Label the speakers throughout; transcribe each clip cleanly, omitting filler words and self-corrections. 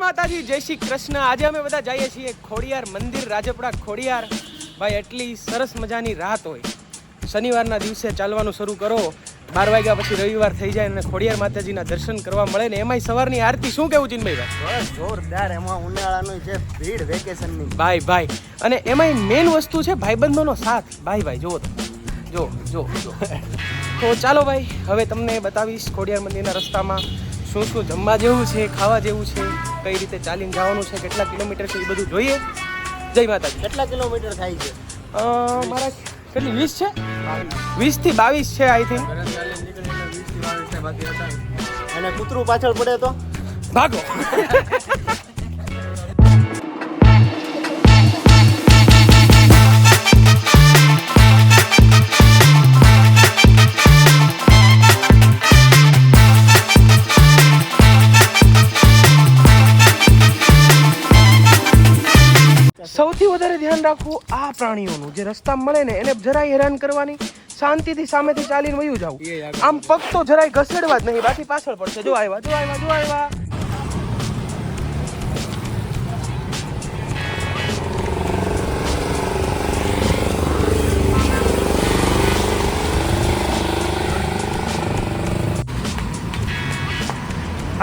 Speaker 1: માતાજી, જય શ્રી કૃષ્ણ। આજે અમે બધા જઈએ છીએ ખોડિયાર મંદિર, રાજપડા ખોડિયાર। ભાઈ એટલી સરસ મજાની રાત હોય, શનિવારના દિવસે ચાલવાનું શરૂ કરો, 12 વાગ્યા પછી રવિવાર થઈ જાય અને ખોડિયાર માતાજીના દર્શન કરવા મળે ને એમાંય સવારની આરતી। શું કેવું ચિનભાઈ?
Speaker 2: બસ જોરદાર, એમાં ઉનાળાનું જે ભીડ વેકેશનની
Speaker 1: ભાઈ અને એમાંય મેન વસ્તુ છે ભાઈબંધોનો સાથ। ભાઈ જુઓ તો જો તો ચાલો ભાઈ, હવે તમને બતાવીશ ખોડિયાર મંદિરના રસ્તામાં શું જમવા જેવું છે, ખાવા જેવું છે, કઈ રીતે ચાલીને જવાનું છે, કેટલા કિલોમીટર છે, એ બધું જોઈએ। જય માતાજી।
Speaker 2: કેટલા કિલોમીટર થાય છે?
Speaker 1: મારા કેટલી 20 છે, 20 થી 22 છે આઈ થિંક।
Speaker 2: અને કૂતરું પાછળ પડે તો
Speaker 1: ભાગો। સૌથી વધારે ધ્યાન રાખવું આ પ્રાણીઓનું, જે રસ્તા મળે ને એને જરાય હેરાન કરવાની, શાંતિથી સામેથી ચાલીને વયું જાવ। આમ પગ તો જરાય ઘસેડવા જ નહીં, બાકી પાછળ પડશે। જો આવ્યા।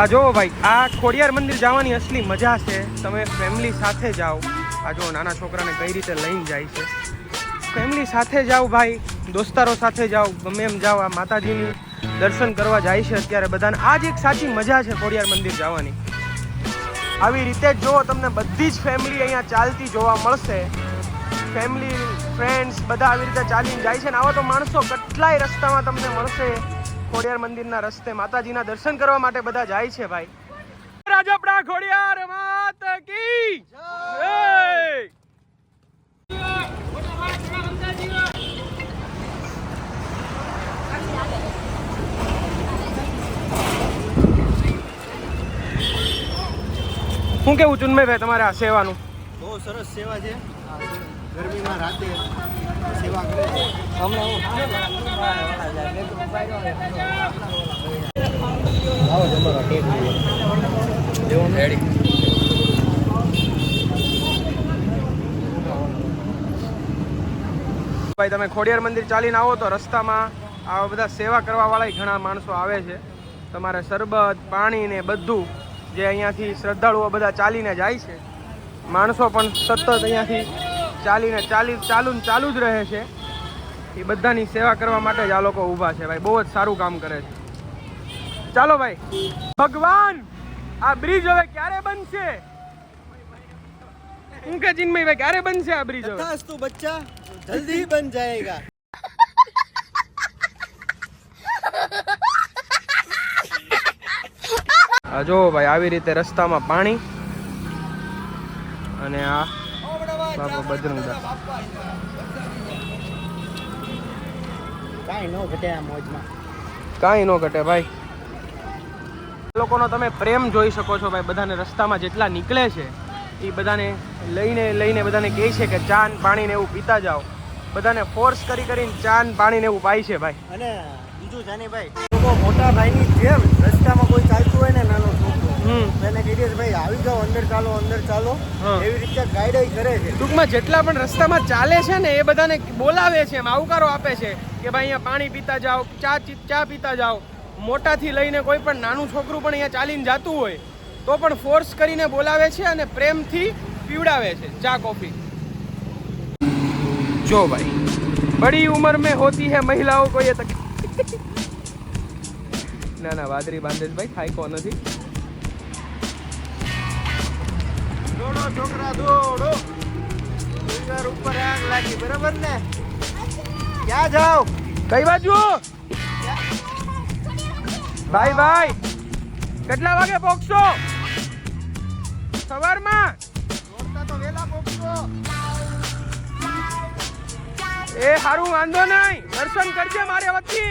Speaker 1: આ જો ભાઈ, આ ખોડિયાર મંદિર જવાની અસલી મજા છે, તમે ફેમિલી સાથે જાઓ। આ જો નાના છોકરાને કઈ રીતે લઈને જાય છે, ફેમિલી સાથે જાઓ ભાઈ, દોસ્તારો સાથે જાઓ, ગમે એમ જાઓ। આ માતાજીની દર્શન કરવા જાય છે અત્યારે બધાને। આ જ એક સાચી મજા છે ખોડિયાર મંદિર જવાની। આવી રીતે જ જો તમને બધી જ ફેમિલી અહીંયા ચાલતી જોવા મળશે। ફેમિલી ફ્રેન્ડ્સ બધા આવી રીતે ચાલીને જાય છે ને આવા તો માણસો કેટલાય રસ્તામાં તમને મળશે। ખોડિયાર મંદિરના રસ્તે માતાજીના દર્શન કરવા માટે બધા જાય છે ભાઈ। રાજપડા ખોડિયાર માત કી જય। શું કેવું ચુનમયભાઈ તમારે આ સેવાનું?
Speaker 2: બહુ સરસ સેવા છે, ગરમીમાં રાતે સેવા કરે છે।
Speaker 1: ભાઈ તમે ખોડિયાર મંદિર ચાલીને આવો તો રસ્તામાં આવા બધા સેવા કરવા વાળા ઘણા માણસો આવે છે। તમારે શરબત, પાણી ને બધું, જે અહીંયાથી શ્રદ્ધાળુઓ બધા ચાલીને જાય છે, માણસો પણ સતત અહીંયાથી ચાલુ જ રહે છે। એ બધાની સેવા કરવા માટે જ આ લોકો ઊભા છે ભાઈ, બહુ જ સારું કામ કરે છે। ચાલો ભાઈ, ભગવાન આ બ્રિજ હવે ક્યારે બનશે? હું કે ચિન્મયભાઈ ક્યારે બનશે આ બ્રિજ? હવે
Speaker 2: તું બચ્ચા જલ્દી બન જાયેગા।
Speaker 1: આ જો ભાઈ, આવી રીતે રસ્તામાં પાણી અને આ બાપા બજરંગદાસ।
Speaker 2: કાંઈ ન ઘટે આ મોજમાં,
Speaker 1: કાંઈ ન ઘટે ભાઈ। લોકોનો તમે પ્રેમ જોઈ શકો છો ભાઈ, બધાને રસ્તામાં જેટલા નીકળે છે એ બધાને લઈને બધાને કહે છે કે ચા ને પાણી ને એવું પીતા જાઓ। બધાને ફોર્સ કરીને ચા ને પાણી ને એવું પાય છે ભાઈ।
Speaker 2: અને બીજું જાની ભાઈ, લોકો મોટા ભાઈની જેમ રસ્તામાં કોઈ ચાલતું હોય ને નાનો છોકરો, એને કહી દે ભાઈ આવી જાઓ, અંદર ચાલો, એવી રીતે ગાઈડ કરે છે।
Speaker 1: ટૂંકમાં જેટલા પણ રસ્તામાં ચાલે છે ને એ બધાને બોલાવે છે, એમ આવકારો આપે છે કે ભાઈ અહીંયા પાણી પીતા જાઓ, ચા પીતા જાઓ। મોટાથી લઈને કોઈ પણ નાનું છોકરું પણ અહીંયા ચાલીને જતું હોય તો પણ ફોર્સ કરીને બોલાવે છે અને પ્રેમથી પીવડાવે છે ચા કોફી। જો ભાઈ, બડી ઉંમર में होती है महिलाओं को ये तकलीफ। ના વાદરી બાંધે ભાઈ, ખાઈ કો નથી।
Speaker 2: દોડો છોકરા દોડો, ડુંગર ઉપર આગ લાગી, બરાબર ને? ક્યાં જાઓ?
Speaker 1: કઈ બાજુ? ભાઈ કેટલા વાગે પહોંચશો? સવારમાં?
Speaker 2: દોડતા તો વેલા પહોંચશો।
Speaker 1: એ હારું, વાંધો નહીં, દર્શન કરજે મારે વચ્ચે।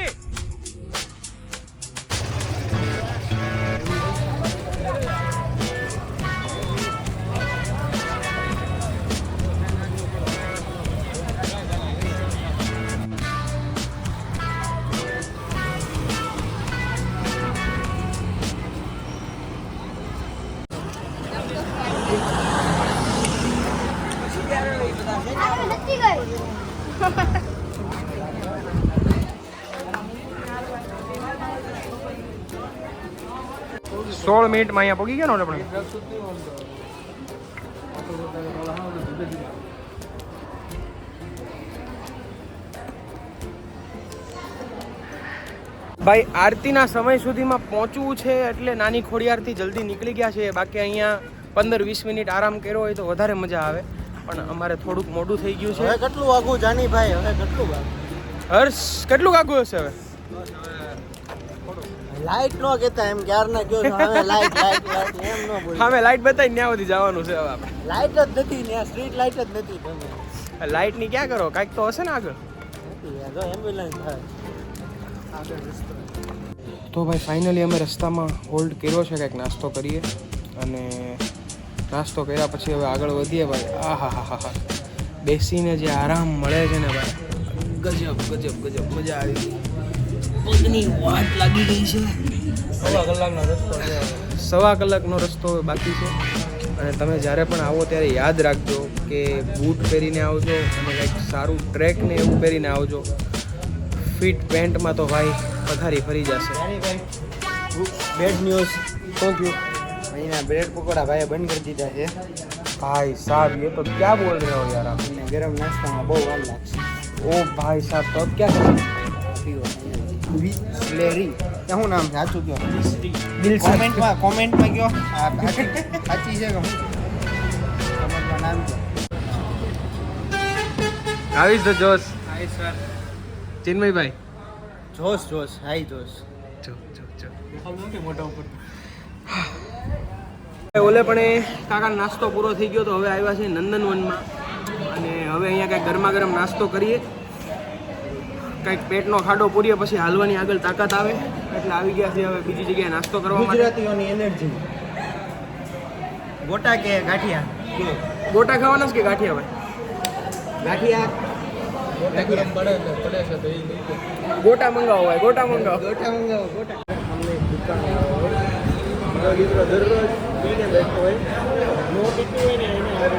Speaker 1: સોળ મિનિટમાં અહીંયા પહોંચી ગયા ને આપણે. ભાઈ આરતીના સમય સુધીમાં પહોંચવું છે એટલે નાની ખોડિયારથી જલ્દી નીકળી ગયા છે. બાકી અહીંયા 15-20 મિનિટ આરામ કર્યો હોય તો વધારે મજા આવે, પણ અમારે થોડુંક મોડું થઈ ગયું છે.
Speaker 2: હવે કેટલું વાગું જાની ભાઈ, હવે કેટલું વાગું?
Speaker 1: હર્ષ કેટલું આગું હશે હવે?
Speaker 2: લાઈટ નો કહેતા એમ ક્યારના કયો છો, હવે લાઈટ લાઈટ લાઈટ એમ નો બોલ.
Speaker 1: હા મેં લાઈટ બતાવી ત્યાં સુધી જવાનું છે હવે આપણે.
Speaker 2: લાઈટ જ નથી ને, સ્ટ્રીટ લાઈટ જ નથી. તમે
Speaker 1: લાઈટની ક્યાં કરો, કાંઈક તો હશે ને આગળ.
Speaker 2: નથી યાર, જો એમ્બ્યુલન્સ થાય આગળ રસ્તો.
Speaker 1: તો ભાઈ ફાઇનલી અમે રસ્તામાં હોલ્ડ કર્યો છે, કંઈક નાસ્તો કરીએ, અને નાસ્તો કર્યા પછી હવે આગળ વધીએ ભાઈ. આ હા હા હા હા, બેસીને જે આરામ મળે છે ને ભાઈ, ગજબ ગજબ ગજબ મજા આવી ગઈ. પગની વાટ લાગી ગઈ છે. 1.5 કલાકનો રસ્તો, 1.5 કલાકનો રસ્તો બાકી છે. અને તમે જ્યારે પણ આવો ત્યારે યાદ રાખજો કે બૂટ પહેરીને આવજો અને કંઈક સારું ટ્રેક ને એવું પહેરીને આવજો. ફિટ પેન્ટમાં તો ભાઈ પથારી ફરી જશે.
Speaker 2: Bad news.
Speaker 1: શું થયું?
Speaker 2: અહીંના બ્રેડ પકોડા ભાઈએ બંધ કરી દીધા છે.
Speaker 1: भाई साहब ये तो क्या बोल रहे हो यार आप?
Speaker 2: અને ગરમ નાસ્તામાં બહુ વાર લાગશે.
Speaker 1: ओ भाई साहब तो अब क्या करें?
Speaker 2: બિસ્લેરી શું નામ છે? સાચું કયો,
Speaker 1: दिल से
Speaker 2: કોમેન્ટમાં કયો સાચી છે કે હું? કોમેન્ટમાં નામ કયો.
Speaker 1: आविश द जोश. हाय सर चिन्मय भाई.
Speaker 2: જોશ જોશ, હાઈ જોશ.
Speaker 1: चो चो चो મોટા ઉપર. ઓલે પણ એ કાકા નાસ્તો પૂરો થઈ ગયો તો હવે આવ્યા છે નંદનવનમાં, અને હવે અહીંયા કંઈક ગરમા ગરમ નાસ્તો કરીએ, કંઈક પેટનો ખાડો પૂરીએ, પછી હાલવાની આગળ તાકાત આવે એટલે આવી ગયા છે હવે બીજી જગ્યાએ નાસ્તો કરવા માટે.
Speaker 2: ગુજરાતીઓની એનર્જી. ગોટા કે ગાંઠિયા?
Speaker 1: ગોટા ખાવાના છે કે ગાંઠિયા ભાઈ?
Speaker 2: ગાંઠિયા
Speaker 1: ગોટા મંગાવો ભાઈ, ગોટા મંગાવો.
Speaker 2: ગોટા મંગાવો, ગોટા. અમને દુકાન મારો દીકરો દરરોજ પીને બેઠો હોય, નો પીતું હોય ને એને મારા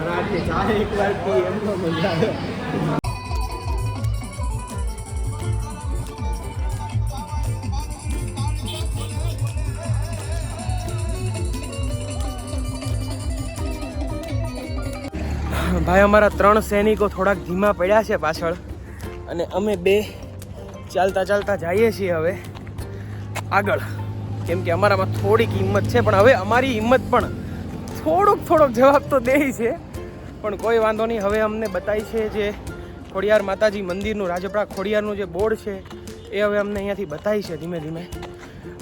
Speaker 2: હાથથી ચા એકવાર પી એમનો મજા આવે.
Speaker 1: ભાઈ અમારા 3 સૈનિકો થોડાક ધીમા પડ્યા છે પાછળ, અને અમે 2 ચાલતા ચાલતા જઈએ છીએ હવે આગળ, કેમ કે અમારામાં થોડીક હિંમત છે. પણ હવે અમારી હિંમત પણ થોડોક જવાબ તો દે છે, પણ કોઈ વાંધો નહીં. હવે અમને બતાવી છે જે ખોડિયાર માતાજી મંદિરનું, રાજપરા ખોડિયારનું જે બોર્ડ છે એ હવે અમને અહીંયાથી બતાવી છે ધીમે ધીમે.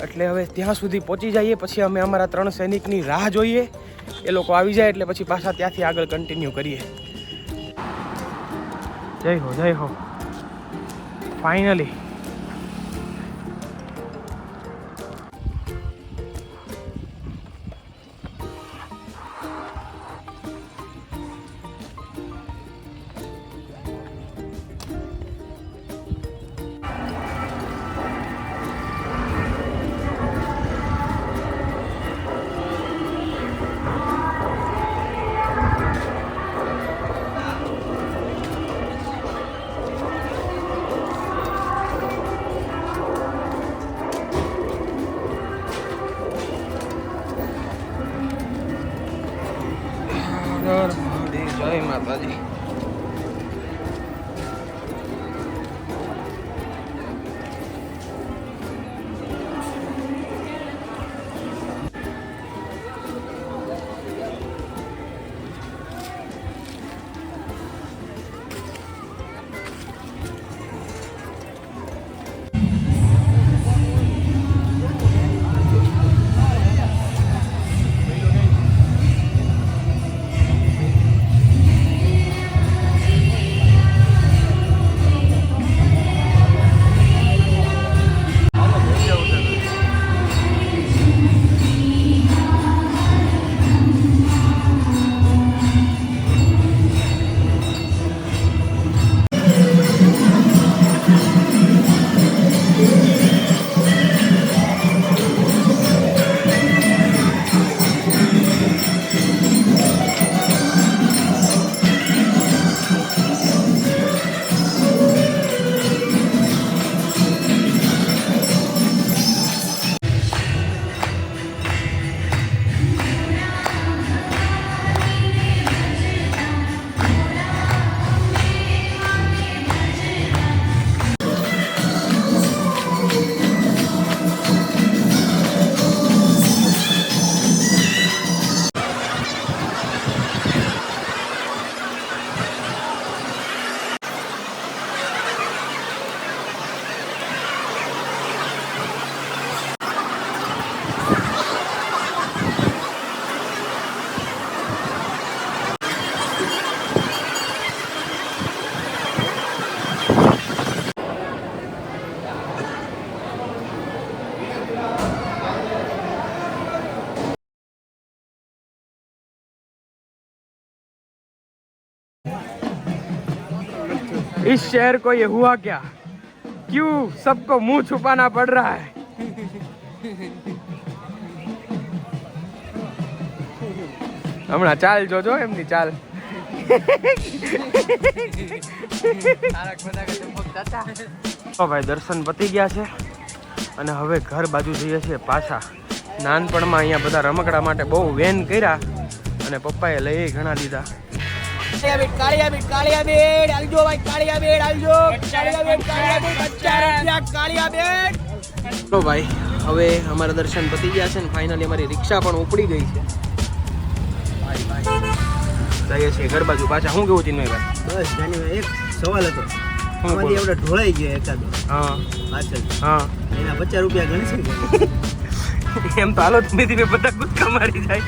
Speaker 1: એટલે હવે ત્યાં સુધી પહોંચી જઈએ, પછી અમે અમારા 3 સૈનિકની રાહ જોઈએ, એ લોકો આવી જાય એટલે પછી પાછા ત્યાંથી આગળ કન્ટિન્યુ કરીએ. જય હો ફાઇનલી. જય માતાજી. इस शहर को ये हुआ क्या, क्यों सबको मुंह छुपाना पड़ रहा है? હમણાં ચાલ જોજો એમની ચાલ. તો ભાઈ દર્શન પતી ગયા છે અને હવે ઘર બાજુ જઈએ છીએ પાછા. નાનપણમાં અહીંયા બધા રમકડા માટે બહુ વેન કર્યા અને પપ્પાએ લઈ ઘણા લીધા. તો ભાઈ હવે અમારા દર્શન પતી ગયા છે ને ફાઇનલી અમારી રિક્ષા પણ ઉપડી ગઈ છે. જઈએ છીએ ઘર બાજુ પાછા. શું કેવું ચિન્મયભાઈ?
Speaker 2: બસ જાની એક સવાલ હતો. આમાંથી આપણે ઢોળાઈ ગયો એકાદો.
Speaker 1: હા
Speaker 2: પાછળ.
Speaker 1: હા
Speaker 2: એના 50 રૂપિયા ગણશે.
Speaker 1: એમ તો હાલો ધીમે ધીમે બધા કૂદકા મારી જાય.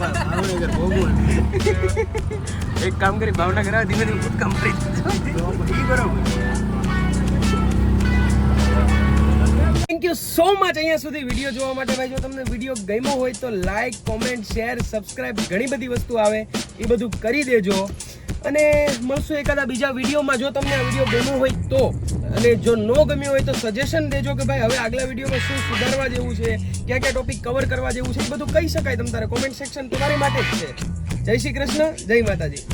Speaker 2: ભાવનગર ભોગવણ.
Speaker 1: એક કામ કરી ભાવનગર આવે ધીમે ધીમે કૂદકા મારી બરોબર. થેન્ક યુ સો મચ અહીંયા સુધી વિડીયો જોવા માટે. ભાઈ જો તમને વિડીયો ગમ્યો હોય તો લાઈક, કોમેન્ટ, શેર, સબસ્ક્રાઇબ ઘણી બધી વસ્તુ આવે એ બધું કરી દેજો. અને મળશું એકાદા બીજા વિડીયોમાં. જો તમને આ વિડીયો ગમ્યો હોય તો, અને જો ન ગમ્યો હોય તો સજેશન દેજો કે ભાઈ હવે આગલા વિડીયોમાં શું સુધારવા જેવું છે, ક્યાં ક્યાં ટોપિક કવર કરવા જેવું છે, એ બધું કહી શકાય. તમ તારે કોમેન્ટ સેક્શન તમારી માટે જ છે. જય શ્રી કૃષ્ણ, જય માતાજી.